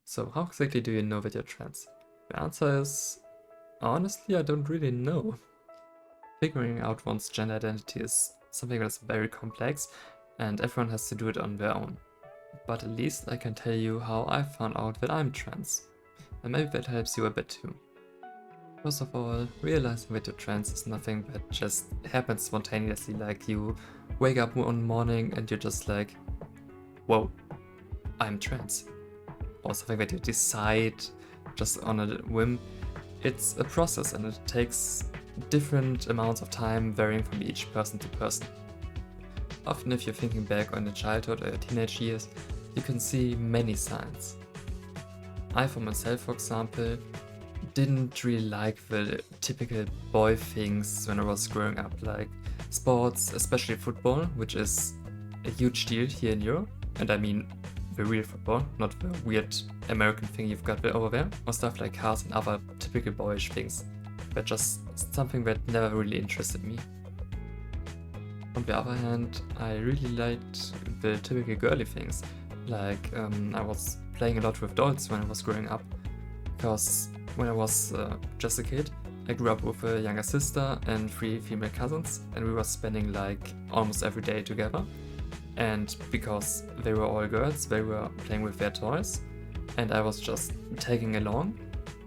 So how exactly do you know that you're trans? The answer is, honestly, I don't really know. Figuring out one's gender identity is something that's very complex and everyone has to do it on their own. But at least I can tell you how I found out that I'm trans. And maybe that helps you a bit too. First of all, realizing that you're trans is nothing that just happens spontaneously, like you wake up one morning and you're just like, whoa, I'm trans. Or something that you decide just on a whim. It's a process and it takes different amounts of time varying from each person to person. Often if you're thinking back on your childhood or your teenage years, you can see many signs. I for myself, for example, didn't really like the typical boy things when I was growing up, like sports, especially football, which is a huge deal here in Europe, and I mean the real football, not the weird American thing you've got over there, or stuff like cars and other typical boyish things, but just something that never really interested me. On the other hand, I really liked the typical girly things, like I was playing a lot with dolls when I was growing up, because when I was just a kid, I grew up with a younger sister and 3 female cousins, and we were spending like almost every day together. And because they were all girls, they were playing with their toys, and I was just tagging along.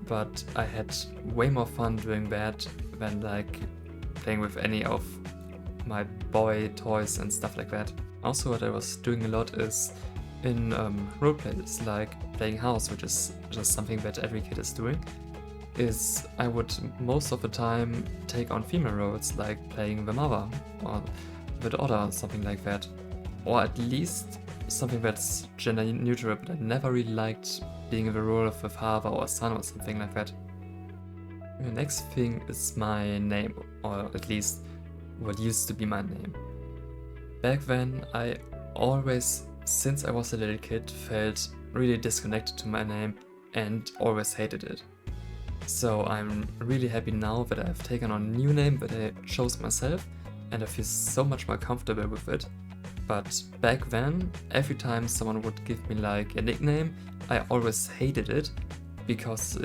But I had way more fun doing that than like playing with any of my boy toys and stuff like that. Also, what I was doing a lot is in roleplays, like playing house, which is just something that every kid is doing, is I would most of the time take on female roles, like playing the mother or the daughter, something like that. Or at least something that's gender neutral, but I never really liked being in the role of a father or a son or something like that. The next thing is my name, or at least what used to be my name. Back then, I always, since I was a little kid, felt really disconnected to my name and always hated it. So I'm really happy now that I've taken on a new name that I chose myself, and I feel so much more comfortable with it. But back then, every time someone would give me like a nickname, I always hated it because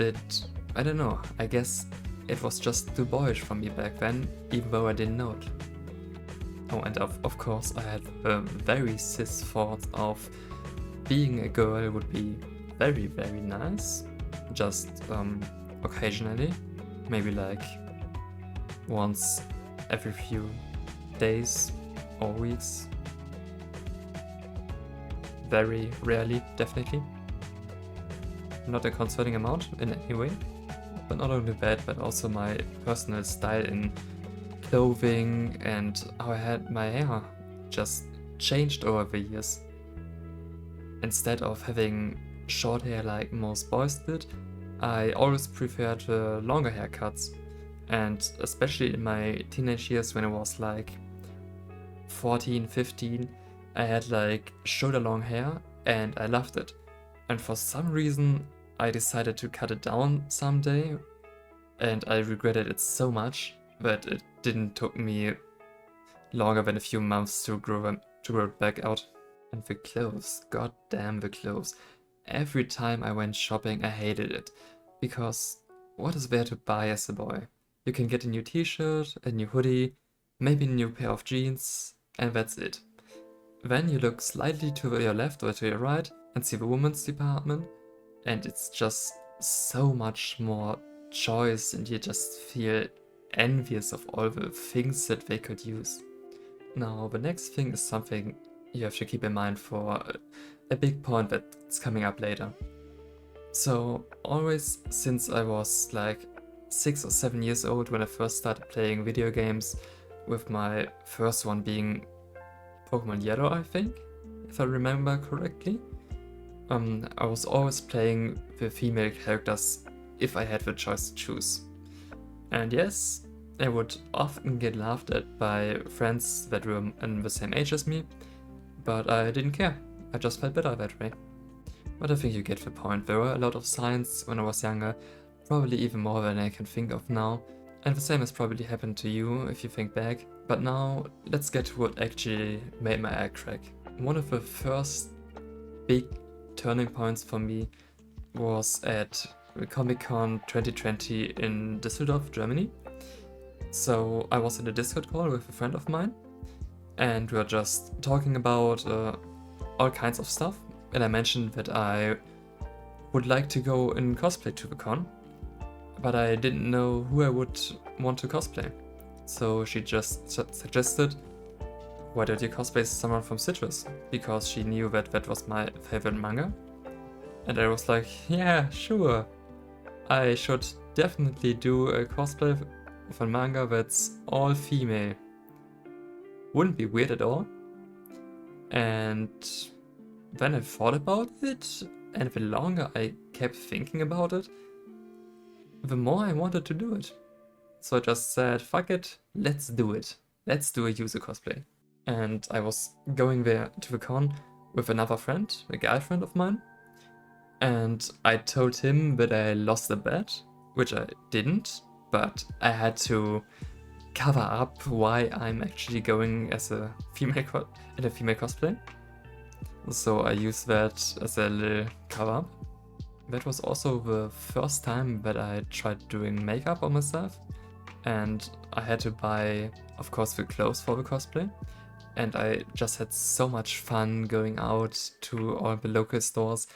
I don't know, I guess it was just too boyish for me back then, even though I didn't know it. Oh, and of course I had a very cis thought of being a girl would be very, very nice, just occasionally, maybe like once every few days or weeks. Very rarely, definitely. Not a concerning amount in any way, but not only that, but also my personal style in clothing and how I had my hair just changed over the years. Instead of having short hair like most boys did, I always preferred longer haircuts, and especially in my teenage years when I was like 14, 15, I had like shoulder long hair and I loved it. And for some reason I decided to cut it down someday, and I regretted it so much that it didn't took me longer than a few months to grow it back out. And the clothes, god damn the clothes. Every time I went shopping I hated it, because what is there to buy as a boy? You can get a new t-shirt, a new hoodie, maybe a new pair of jeans, and that's it. Then you look slightly to your left or to your right and see the women's department, and it's just so much more choice, and you just feel envious of all the things that they could use. Now, the next thing is something you have to keep in mind for a big point that's coming up later. So, always since I was like 6 or 7 years old when I first started playing video games, with my first one being Pokemon Yellow, I think, if I remember correctly. I was always playing the female characters if I had the choice to choose. And yes, I would often get laughed at by friends that were in the same age as me, but I didn't care. I just felt better that way. But I think you get the point. There were a lot of signs when I was younger, probably even more than I can think of now. And the same has probably happened to you if you think back. But now, let's get to what actually made my egg crack. One of the first big turning points for me was at Comic-Con 2020 in Düsseldorf, Germany. So I was in a Discord call with a friend of mine, and we were just talking about all kinds of stuff. And I mentioned that I would like to go in cosplay to the con, but I didn't know who I would want to cosplay. So she just suggested, why don't you cosplay someone from Citrus? Because she knew that that was my favorite manga. And I was like, yeah, sure. I should definitely do a cosplay of a manga that's all female. Wouldn't be weird at all. And then I thought about it, and the longer I kept thinking about it, the more I wanted to do it. So I just said, fuck it, let's do it. Let's do a user cosplay. And I was going there to the con with another friend, a guy friend of mine. And I told him that I lost a bet, which I didn't, but I had to cover up why I'm actually going as a female in a female cosplay. So I used that as a little cover up. That was also the first time that I tried doing makeup on myself, and I had to buy, of course, the clothes for the cosplay. And I just had so much fun going out to all the local stores,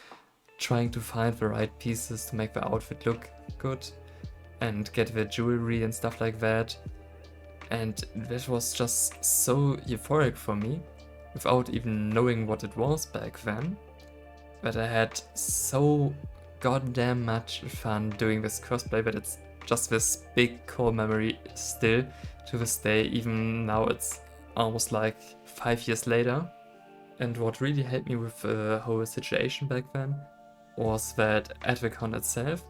trying to find the right pieces to make the outfit look good and get the jewelry and stuff like that. And that was just so euphoric for me, without even knowing what it was back then, that I had so goddamn much fun doing this cosplay that it's just this big core memory still to this day. Even now it's almost like 5 years later. And what really helped me with the whole situation back then was that at the con itself,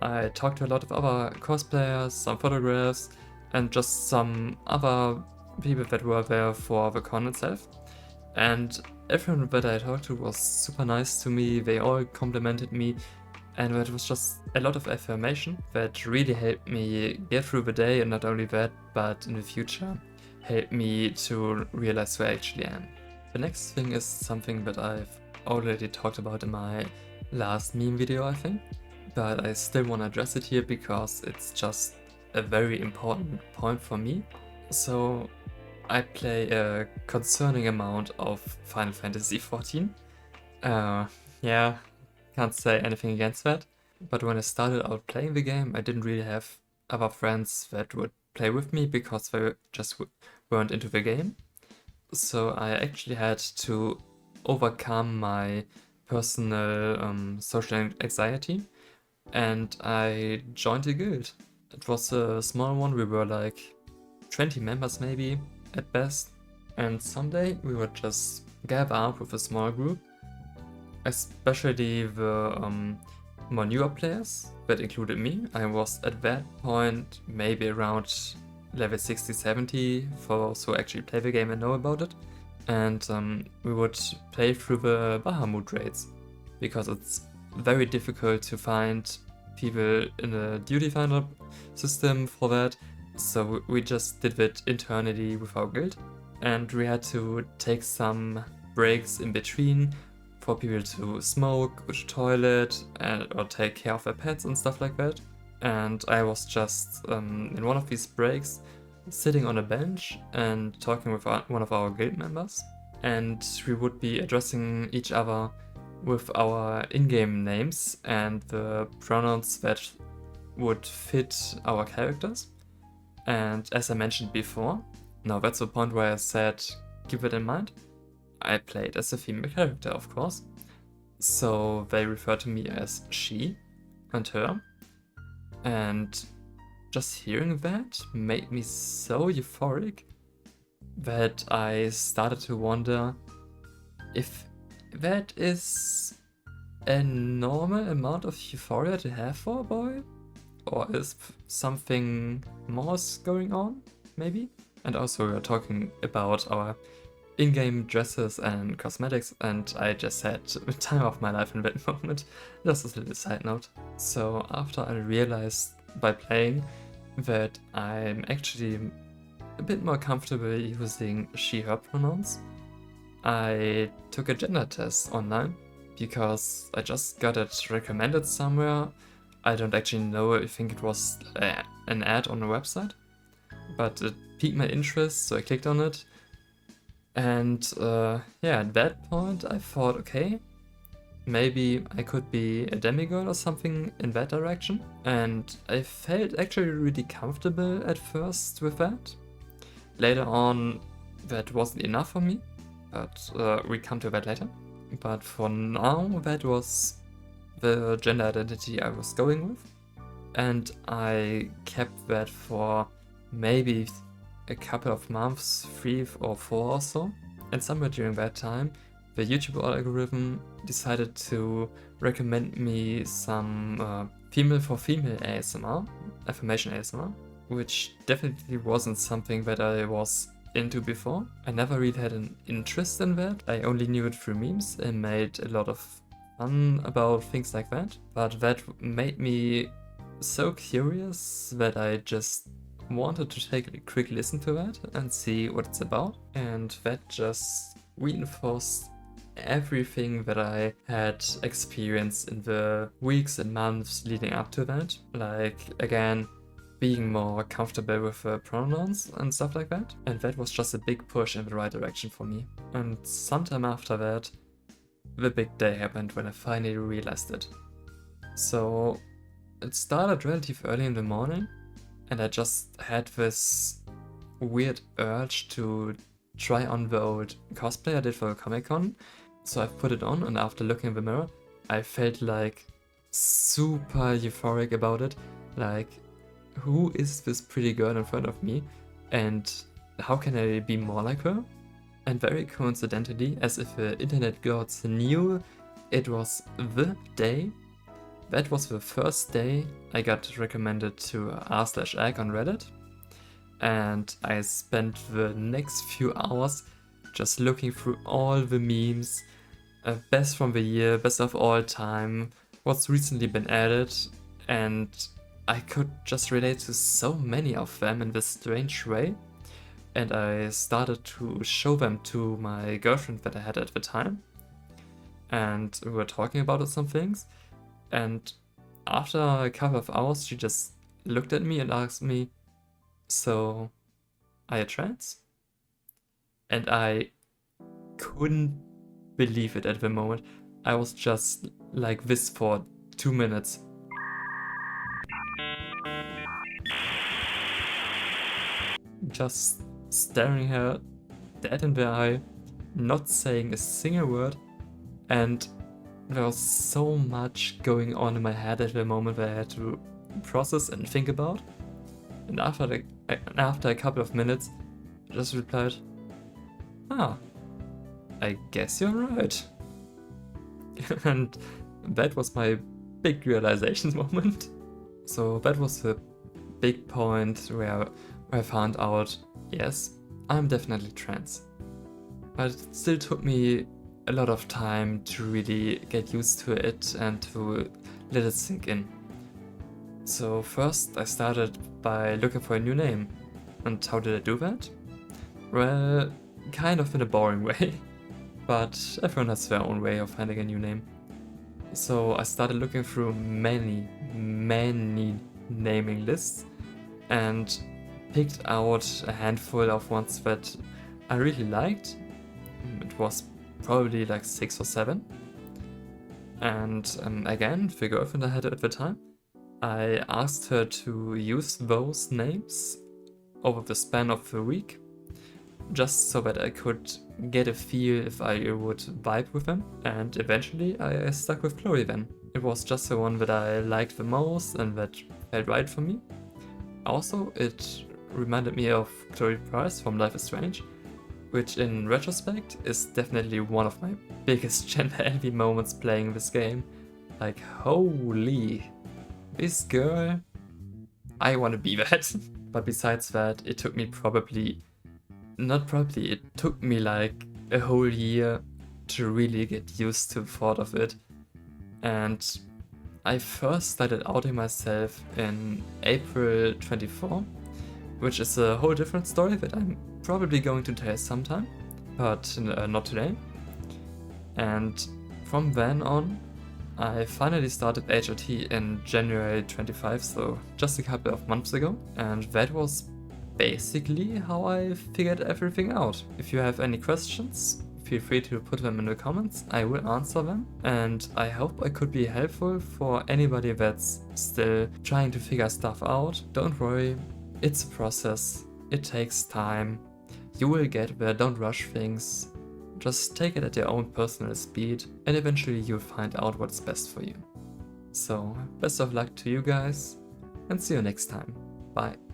I talked to a lot of other cosplayers, some photographs, and just some other people that were there for the con itself. And everyone that I talked to was super nice to me, they all complimented me, and it was just a lot of affirmation that really helped me get through the day, and not only that, but in the future helped me to realize who I actually am. The next thing is something that I've already talked about in my last meme video, I think, but I still want to address it here because it's just a very important point for me. So I play a concerning amount of Final Fantasy XIV. Yeah, can't say anything against that. But when I started out playing the game, I didn't really have other friends that would play with me because they just weren't into the game. So I actually had to overcome my personal social anxiety, and I joined a guild. It was a small one, we were like 20 members maybe at best, and someday we would just gather up with a small group, especially the more newer players that included me. I was at that point maybe around level 60-70 for those who actually play the game and know about it, and we would play through the Bahamut raids because it's very difficult to find people in a duty finder system for that. So we just did it internally with our guild, and we had to take some breaks in between for people to smoke, go to toilet, or take care of their pets and stuff like that. And I was just in one of these breaks sitting on a bench and talking with one of our guild members, and we would be addressing each other with our in-game names and the pronouns that would fit our characters. And as I mentioned before, now that's the point where I said keep it in mind, I played as a female character, of course, so they refer to me as she and her, and just hearing that made me so euphoric that I started to wonder if that is a normal amount of euphoria to have for a boy, or is something more going on, maybe? And also we are talking about our in-game dresses and cosmetics, and I just had the time of my life in that moment. Just as a little side note. So after I realized by playing that I'm actually a bit more comfortable using she/her pronouns, I took a gender test online because I just got it recommended somewhere. I don't actually know, I think it was an ad on a website, but it piqued my interest, so I clicked on it. And yeah, at that point I thought, okay, maybe I could be a demigirl or something in that direction. And I felt actually really comfortable at first with that. Later on, that wasn't enough for me, but we come to that later. But for now, that was the gender identity I was going with. And I kept that for maybe a couple of months, 3 or 4 or so. And somewhere during that time, the YouTube algorithm decided to recommend me some female for female ASMR, affirmation ASMR, which definitely wasn't something that I was into before. I never really had an interest in that. I only knew it through memes and made a lot of fun about things like that. But that made me so curious that I just wanted to take a quick listen to that and see what it's about. And that just reinforced everything that I had experienced in the weeks and months leading up to that. Like, again, being more comfortable with pronouns and stuff like that. And that was just a big push in the right direction for me. And sometime after that, the big day happened when I finally realized it. So it started relatively early in the morning, and I just had this weird urge to try on the old cosplay I did for Comic-Con. So I put it on, and after looking in the mirror, I felt like super euphoric about it. Like, who is this pretty girl in front of me, and how can I be more like her? And very coincidentally, as if the internet gods knew it was the day, that was the first day I got recommended to r/egg on Reddit, and I spent the next few hours just looking through all the memes, best from the year, best of all time, what's recently been added, and I could just relate to so many of them in this strange way. And I started to show them to my girlfriend that I had at the time. And we were talking about some things. And after a couple of hours, she just looked at me and asked me, "So, are you trans?" And I couldn't believe it at the moment. I was just like this for 2 minutes. Just staring her dead in the eye, not saying a single word, and there was so much going on in my head at the moment that I had to process and think about. And after a couple of minutes, I just replied, "Ah, I guess you're right." And that was my big realization moment. So that was the big point where I found out, yes, I'm definitely trans. But it still took me a lot of time to really get used to it and to let it sink in. So first I started by looking for a new name. And how did I do that? Well, kind of in a boring way. But everyone has their own way of finding a new name. So I started looking through many naming lists and picked out a handful of ones that I really liked. It was probably like 6 or 7. And again, the girlfriend I had at the time, I asked her to use those names over the span of the week, just so that I could get a feel if I would vibe with them. And eventually I stuck with Chloe then. It was just the one that I liked the most and that felt right for me. Also, it reminded me of Chloe Price from Life is Strange, which in retrospect is definitely one of my biggest gender envy moments playing this game. Like, holy, this girl, I want to be that. But besides that, it took me it took me like a whole year to really get used to the thought of it. And I first started outing myself in April 24, which is a whole different story that I'm probably going to tell sometime, but not today. And from then on, I finally started HRT in January 25, so just a couple of months ago, and that was basically how I figured everything out. If you have any questions, feel free to put them in the comments, I will answer them, and I hope I could be helpful for anybody that's still trying to figure stuff out. Don't worry, it's a process, it takes time, you will get there, don't rush things. Just take it at your own personal speed, and eventually you'll find out what's best for you. So, best of luck to you guys, and see you next time. Bye.